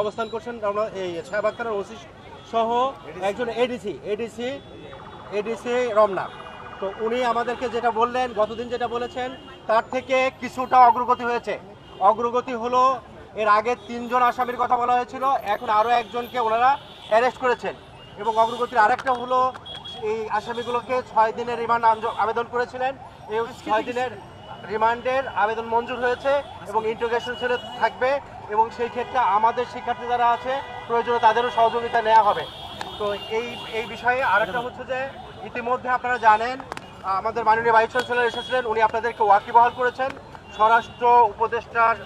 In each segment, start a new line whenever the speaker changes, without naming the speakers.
অবস্থান করছেন আমরা এই শাহবাগ থানার ওসি সহ একজন এডিসি রমনা। তো উনি আমাদেরকে যেটা বললেন, গতদিন যেটা বলেছেন তার থেকে কিছুটা অগ্রগতি হয়েছে। অগ্রগতি হলো এর আগে 3 জন আসামির কথা বলা হয়েছিল, এখন আরও একজনকে ওনারা অ্যারেস্ট করেছেন। এবং অগ্রগতির আরেকটা হলো এই আসামিগুলোকে 6 দিনের রিমান্ড আবেদন করেছিলেন, এই 6 দিনের রিমান্ডের আবেদন মঞ্জুর হয়েছে এবং ইন্টারোগেশন সেলে থাকবে এবং সেই ক্ষেত্রে আমাদের শিক্ষার্থী যারা আছে প্রয়োজনে তাদেরও সহযোগিতা নেওয়া হবে। তো এই বিষয়ে আরেকটা হচ্ছে যে ইতিমধ্যে আপনারা জানেন আমাদের মাননীয় ভাইস চ্যান্সেলর এসেছিলেন, উনি আপনাদেরকে ওয়াকিবহাল করেছেন। স্বরাষ্ট্র উপদেষ্টার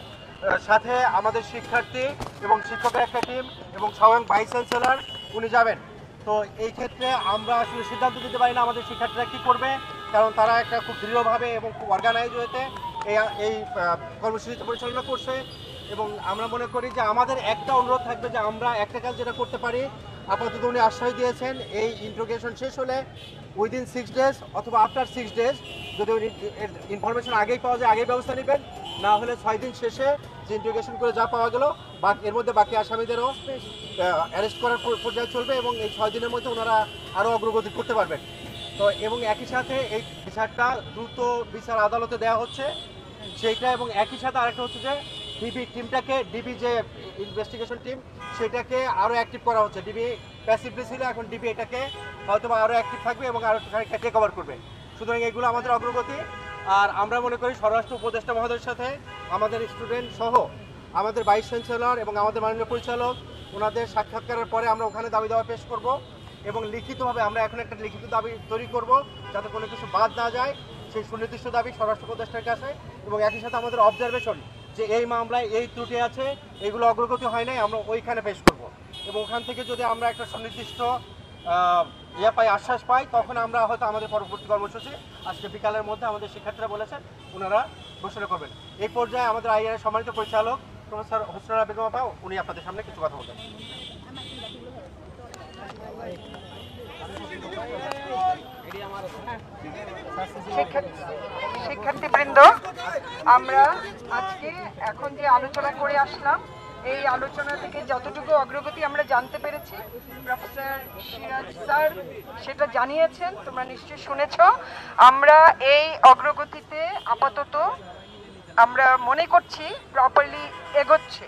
সাথে আমাদের শিক্ষার্থী এবং শিক্ষকের একটা টিম এবং স্বয়ং ভাইস চ্যান্সেলর উনি যাবেন। তো এই ক্ষেত্রে আমরা আসলে সিদ্ধান্ত দিতে পারি না আমাদের শিক্ষার্থীরা কী করবে, কারণ তারা একটা খুব দৃঢ়ভাবে এবং খুব অর্গানাইজ হয়েছে এই কর্মসূচিটা পরিচালনা করছে। এবং আমরা মনে করি যে আমাদের একটা অনুরোধ থাকবে যে আমরা একটা কাজ যেটা করতে পারি, আপাতত উনি আশ্বাস দিয়েছেন এই ইন্টারোগেশন শেষ হলে উইদিন 6 ডেজ অথবা আফটার 6 ডেজ যদি ইনফরমেশন আগেই পাওয়া যায় আগেই ব্যবস্থা নেবেন, না হলে 6 দিন শেষে যে ইন্টারোগেশন করে যা পাওয়া গেল বা এর মধ্যে বাকি আসামিদেরও অ্যারেস্ট করার পর্যায়ে চলবে এবং এই 6 দিনের মধ্যে ওনারা আরও অগ্রগতি করতে পারবেন। তো এবং একই সাথে এই বিচারটা দ্রুত বিচার আদালতে দেওয়া হচ্ছে সেইটা, এবং একই সাথে আরেকটা হচ্ছে যে ডিবি যে ইনভেস্টিগেশন টিম সেটাকে আরও অ্যাক্টিভ করা হচ্ছে। ডিবি প্যাসিভলি ছিল, এখন ডিবি এটাকে হয়তো বা আরও অ্যাক্টিভ থাকবে এবং আরও টেক ওভার করবে। সুতরাং এগুলো আমাদের অগ্রগতি। আর আমরা মনে করি স্বরাষ্ট্র উপদেষ্টা মহোদয়ের সাথে আমাদের স্টুডেন্ট সহ আমাদের ভাইস চ্যান্সেলর এবং আমাদের মাননীয় পরিচালক ওনাদের সাক্ষাৎকারের পরে আমরা ওখানে দাবি দাওয়া পেশ করব এবং লিখিতভাবে আমরা এখন একটা লিখিত দাবি তৈরি করব যাতে কোনো কিছু বাদ না যায়, সেই সুনির্দিষ্ট দাবি স্বরাষ্ট্র উপদেষ্টার কাছে। এবং একই সাথে আমাদের অবজারভেশন যে এই মামলায় এই ত্রুটি আছে, এগুলো অগ্রগতি হয় নাই, আমরা ওইখানে পেশ করব এবং ওখান থেকে যদি আমরা একটা সুনির্দিষ্ট আশ্বাস পাই তখন আমরা হয়তো আমাদের পরবর্তী কর্মসূচি আজকে বিকালের মধ্যে আমাদের শিক্ষার্থীরা বলেছেন ওনারা ঘোষণা করবেন। এই পর্যায়ে আমাদের আইআর সম্মানিত পরিচালক প্রফেসর হোসনা বেগম আপা উনি আপনাদের সামনে কিছু কথা বলবেন।
শিক্ষার্থীবৃন্দ, আমরা আজকে এখন যে আলোচনা করে আসলাম এই আলোচনা থেকে যতটুকু অগ্রগতি আমরা জানতে পেরেছি প্রফেসর সিরাজ স্যার সেটা জানিয়েছেন, তোমরা নিশ্চয়ই শুনেছ। আমরা এই অগ্রগতিতে আপাতত আমরা মনে করছি প্রপারলি এগোচ্ছে,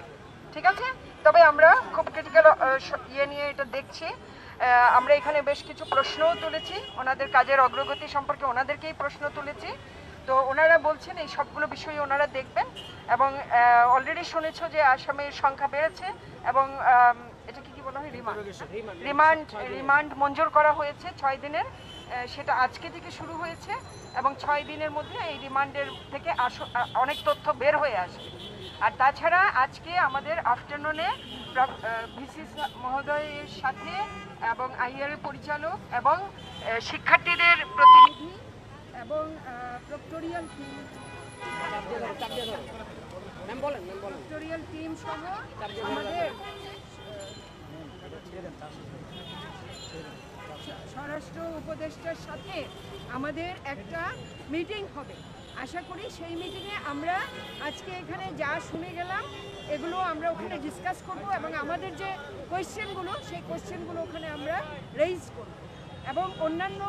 ঠিক আছে। তবে আমরা খুব ক্রিটিক্যাল নিয়ে এটা দেখছি। আমরা এখানে বেশ কিছু প্রশ্নও তুলেছি, ওনাদের কাজের অগ্রগতি সম্পর্কে ওনাদেরকেই প্রশ্ন তুলেছি। তো ওনারা বলছেন এই সবগুলো বিষয় ওনারা দেখবেন এবং অলরেডি শুনেছ যে আসামির সংখ্যা বেড়েছে এবং এটা কি বলা হয় রিমান্ড মঞ্জুর করা হয়েছে 6 দিনের, সেটা আজকে থেকে শুরু হয়েছে এবং 6 দিনের মধ্যে এই রিমান্ডের থেকে অনেক তথ্য বের হয়ে আসবে। আর তাছাড়া আজকে আমাদের আফটারনুনে ভিসি মহোদয়ের সাথে এবং আইআর পরিচালক এবং শিক্ষার্থীদের প্রতিনিধি এবং প্রক্টোরিয়াল টিম সহ আমাদের স্বরাষ্ট্র উপদেষ্টার সাথে আমাদের একটা মিটিং হবে। আশা করি সেই মিটিংয়ে আমরা আজকে এখানে যা শুনে গেলাম এগুলো আমরা ওখানে ডিসকাস করব এবং আমাদের যে কোয়েশ্চেনগুলো সেই কোয়েশ্চেনগুলো ওখানে আমরা রেইজ করব এবং অন্যান্য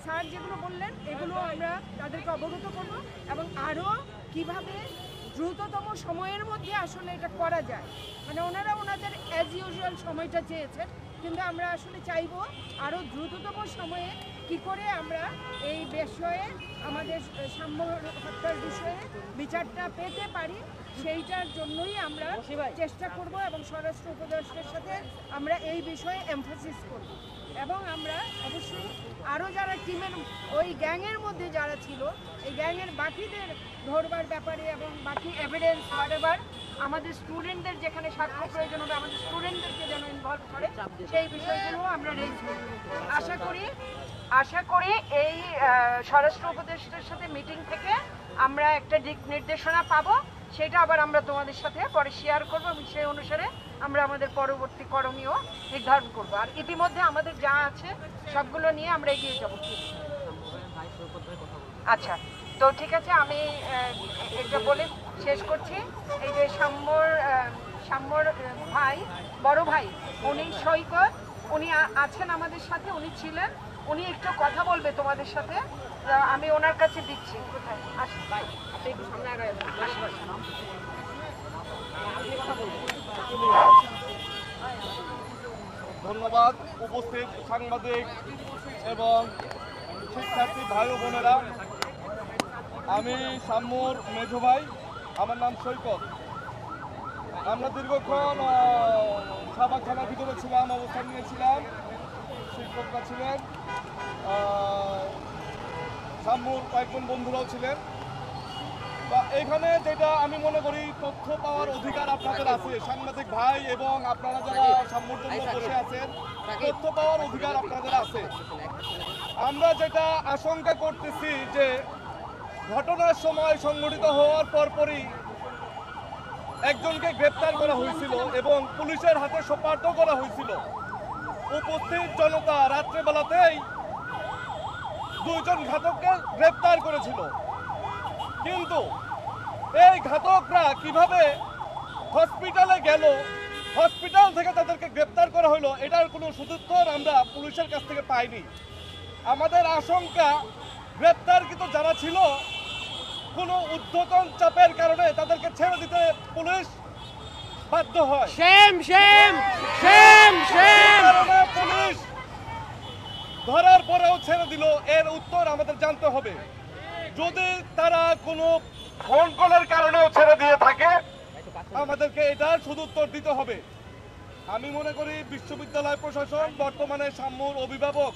স্যার যেগুলো বললেন এগুলো আমরা তাদেরকে অবগত করব এবং আরও কিভাবে দ্রুততম সময়ের মধ্যে আসলে এটা করা যায়। মানে ওনারা ওনাদের অ্যাজ ইউজুয়াল সময়টা চেয়েছেন, কিন্তু আমরা আসলে চাইব আরও দ্রুততম সময়ে কি করে আমরা এই বিষয়ে আমাদের সাম্য হত্যার বিষয়ে বিচারটা পেতে পারি, সেইটার জন্যই আমরা চেষ্টা করব এবং স্বরাষ্ট্র উপদেষ্টার সাথে আমরা এই বিষয়ে এমফাসিস করব। এবং আমরা অবশ্যই আরও যারা টিমের ওই গ্যাংয়ের মধ্যে যারা ছিল এই গ্যাংয়ের বাকিদের ধরবার ব্যাপারে এবং বাকি এভিডেন্স হোয়াটএভার আমাদের স্টুডেন্টদের যেখানে সাক্ষ্য প্রয়োজন হবে আমাদের স্টুডেন্টদেরকে যেন ইনভলভ করে সেই বিষয়গুলো আমরা রেজ করব। আশা করি এই স্বরাষ্ট্র উপদেষ্টার সাথে মিটিং থেকে আমরা একটা দিক নির্দেশনা পাবো, সেটা আবার আমরা তোমাদের সাথে পরে শেয়ার করবো এবং সেই অনুসারে আমরা আমাদের পরবর্তী করণীয় নির্ধারণ করব। আর ইতিমধ্যে আমাদের যা আছে সবগুলো নিয়ে আমরা এগিয়ে যাব। আচ্ছা, তো ঠিক আছে, আমি এটা বলে শেষ করছি। এই যে সাম্যর ভাই বড় ভাই উনি সৈকত, উনি আছেন আমাদের সাথে, উনি ছিলেন, উনি একটু কথা বলবে তোমাদের সাথে। আমি ওনার কাছে দিচ্ছি। কোথায় আসুন ভাই, আপনি একটু সামনে আগায় আসুন।
ধন্যবাদ উপস্থিত সাংবাদিক এবং শিক্ষার্থী ভাই ও বোনেরা। আমি সাম্যুর মেজো ভাই, আমার নাম সৈকত। আমরা দীর্ঘক্ষণ শাহবাগ থানার ভিতরে ছিলাম, অবস্থান নিয়েছিলাম, শিক্ষকরা ছিলেন, সাম্যুর কয়েকজন বন্ধুরাও ছিলেন। বা এখানে যেটা আমি মনে করি, তথ্য পাওয়ার অধিকার আপনাদের আছে, সাংবাদিক ভাই এবং আপনারা যারা সাম্যুর জন্য বসে আছেন, তথ্য পাওয়ার অধিকার আপনাদের আছে। আমরা যেটা আশঙ্কা করতেছি যে ঘটনার সময় সংঘটিত হওয়ার পরপরই একজনকে গ্রেপ্তার করা হয়েছিল এবং পুলিশের হাতে সোপর্দ করা হয়েছিল। উপস্থিত জনতা রাত্রেবেলাতেই দুইজন ঘাতককে গ্রেপ্তার করেছিল, কিন্তু এই ঘাতকরা কিভাবে হসপিটালে গেল, হসপিটাল থেকে তাদেরকে গ্রেপ্তার করা হলো, এটার কোনো সদুত্তর আমরা পুলিশের কাছ থেকে পাইনি। আমাদের আশঙ্কা, গ্রেপ্তারকৃত যারা ছিল কোনো ঊর্ধ্বতন চাপের কারণে তাদেরকে ছেড়ে দিতে পুলিশ বাধ্য হয়। কারণে পুলিশ ধরার পরেও ছেড়ে দিল, এর উত্তর আমাদের জানতে হবে। যদি তারা কোনো ফোন কলের কারণেও ছেড়ে দিয়ে থাকে, আমাদেরকে এটার সদুত্তর দিতে হবে। আমি মনে করি বিশ্ববিদ্যালয় প্রশাসন বর্তমানে সাম্যুর অভিভাবক,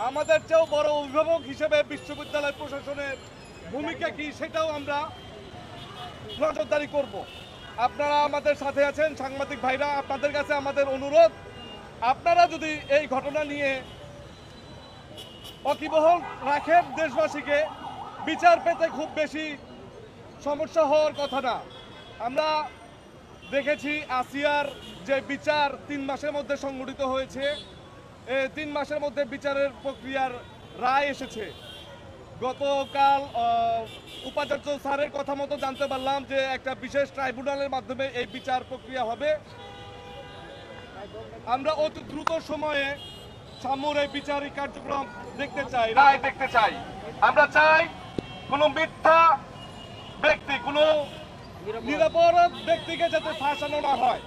আমাদের চেয়েও বড় অভিভাবক হিসেবে বিশ্ববিদ্যালয় প্রশাসনের ভূমিকা কি সেটাও আমরা নজরদারি করব। আপনারা আমাদের সাথে আছেন, সাংবাদিক ভাইরা, আপনাদের কাছে আমাদের অনুরোধ, আপনারা যদি এই ঘটনা নিয়ে ওয়াকিবহাল রাখেন, দেশবাসীকে বিচার পেতে খুব বেশি সমস্যা হওয়ার কথা না। আমরা দেখেছি আসিয়ার যে বিচার 3 মাসের মধ্যে সংঘটিত হয়েছে, 3 মাসের মধ্যে বিচারের প্রক্রিয়ার রায় এসেছে। গতকাল উপাচার্য স্যারের কথা মতো জানতে পারলাম যে একটা বিশেষ ট্রাইব্যুনালের মাধ্যমে এই বিচার প্রক্রিয়া হবে। আমরা অতি দ্রুত সময়ে সাম্যুর এই বিচারিক কার্যক্রম দেখতে চাই, রায় দেখতে চাই। আমরা চাই কোনো মিথ্যা ব্যক্তি, কোনো নিরপরাধ ব্যক্তিকে যাতে ফাঁসানো না হয়।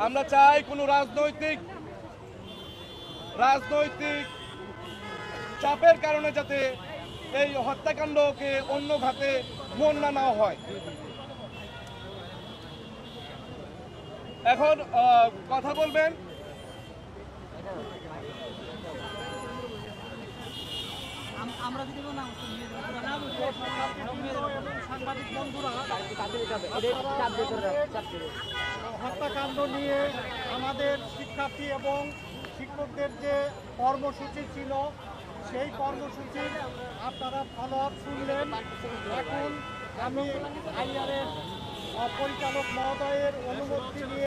আমরা চাই কোনো রাজনৈতিক চাপের কারণে যাতে এই হত্যাকাণ্ডকে অন্য ঘাতে মন না নেওয়া হয়। এখন কথা বলবেন
সাংবাদিক বন্ধুরা, হত্যাকাণ্ড নিয়ে আমাদের শিক্ষার্থী এবং শিক্ষকদের যে কর্মসূচি ছিল, সেই কর্মসূচির আপনারা ফলো আপ শুনলেন। এখন আমি আইআরের পরিচালক মহোদয়ের অনুমতি নিয়ে